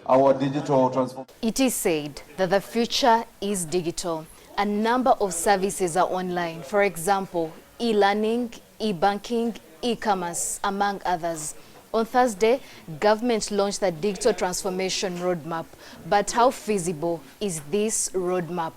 our digital transformation. It is said that the future is digital. A number of services are online. For example, e-learning, e-banking, e-commerce, among others. On Thursday, government launched the digital transformation roadmap. But how feasible is this roadmap?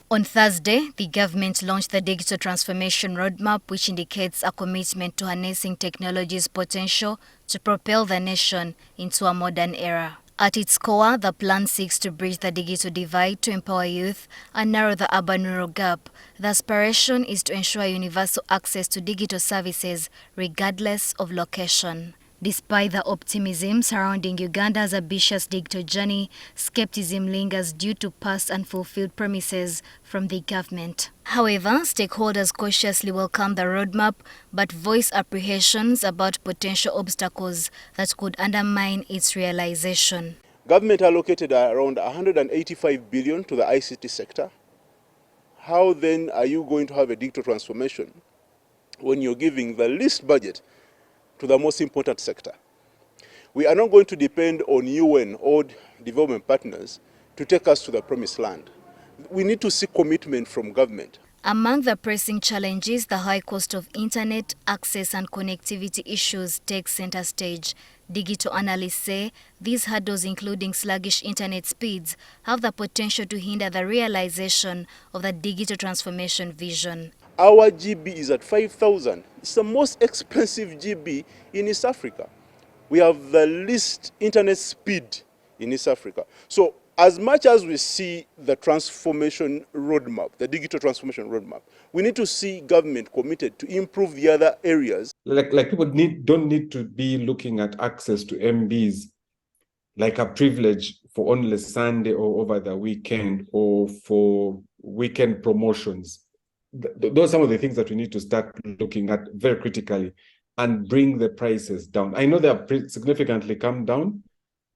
On Thursday, the government launched the Digital Transformation Roadmap, which indicates a commitment to harnessing technology's potential to propel the nation into a modern era. At its core, the plan seeks to bridge the digital divide to empower youth and narrow the urban-rural gap. The aspiration is to ensure universal access to digital services regardless of location. Despite the optimism surrounding Uganda's ambitious digital journey, skepticism lingers due to past unfulfilled promises from the government. However, stakeholders cautiously welcome the roadmap but voice apprehensions about potential obstacles that could undermine its realization. Government allocated around 185 billion to the ICT sector. How then are you going to have a digital transformation when you're giving the least budget to the most important sector? We are not going to depend on UN or development partners to take us to the promised land. We need to see commitment from government. Among the pressing challenges, the high cost of internet access and connectivity issues take center stage. Digital analysts say these hurdles, including sluggish internet speeds, have the potential to hinder the realization of the digital transformation vision. Our GB is at 5,000. It's the most expensive GB in East Africa. We have the least internet speed in East Africa. So as much as we see the transformation roadmap, the digital transformation roadmap, we need to see government committed to improve the other areas. Like people don't need to be looking at access to MBs like a privilege for only Sunday or over the weekend or for weekend promotions. Those are some of the things that we need to start looking at very critically and bring the prices down. I know they have significantly come down.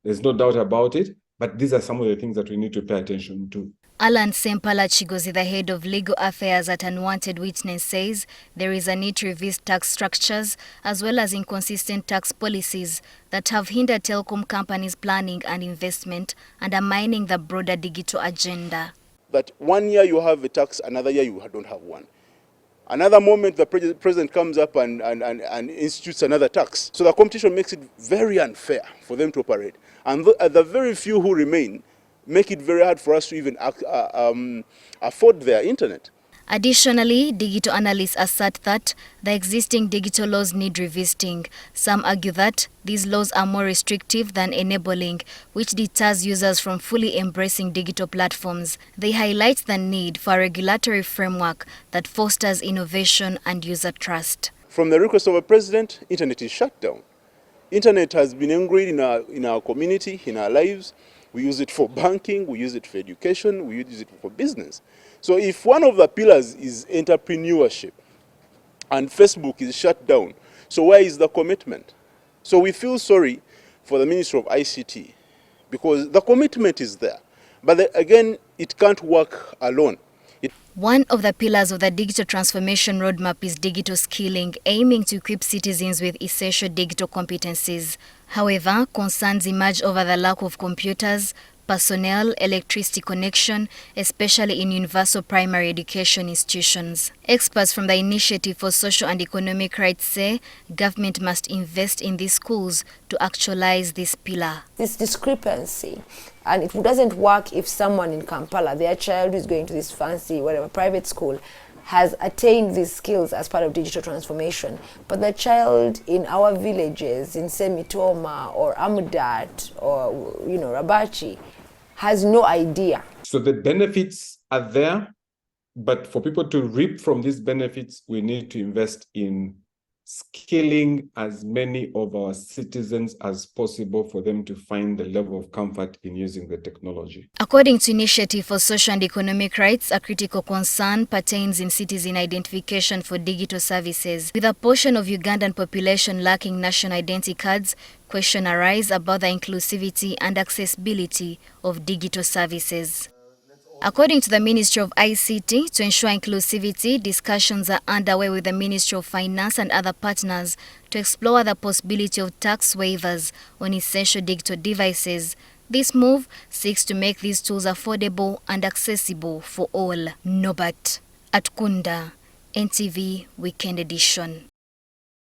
There's no doubt about it. But these are some of the things that we need to pay attention to. Alan Sempala Chigozi, the head of legal affairs at Unwanted Witness, says there is a need to revisit tax structures as well as inconsistent tax policies that have hindered telecom companies' planning and investment, undermining the broader digital agenda. That 1 year you have a tax, another year you don't have one. Another moment the president comes up and institutes another tax. So the competition makes it very unfair for them to operate. And the very few who remain make it very hard for us to even afford their internet. Additionally, digital analysts assert that the existing digital laws need revisiting. Some argue that these laws are more restrictive than enabling, which deters users from fully embracing digital platforms. They highlight the need for a regulatory framework that fosters innovation and user trust. From the request of a president, internet is shut down. Internet has been ingrained in our community, in our lives. We use it for banking, we use it for education, we use it for business. So if one of the pillars is entrepreneurship and Facebook is shut down, so where is the commitment? So we feel sorry for the Ministry of ICT because the commitment is there. But again, it can't work alone. One of the pillars of the digital transformation roadmap is digital skilling, aiming to equip citizens with essential digital competencies. However, concerns emerge over the lack of computers, personnel, electricity connection, especially in universal primary education institutions. Experts from the Initiative for Social and Economic Rights say government must invest in these schools to actualize this pillar. This discrepancy, and it doesn't work if someone in Kampala, their child is going to this fancy, whatever, private school, has attained these skills as part of digital transformation. But the child in our villages, in Semitoma or Amudat or, Rabachi, has no idea. So the benefits are there, but for people to reap from these benefits, we need to invest in skilling as many of our citizens as possible for them to find the level of comfort in using the technology. According to Initiative for Social and Economic Rights, a critical concern pertains in citizen identification for digital services. With a portion of Ugandan population lacking national identity cards, questions arise about the inclusivity and accessibility of digital services. According to the Ministry of ICT, to ensure inclusivity, discussions are underway with the Ministry of Finance and other partners to explore the possibility of tax waivers on essential digital devices. This move seeks to make these tools affordable and accessible for all. Norbert Atkunda, NTV Weekend Edition.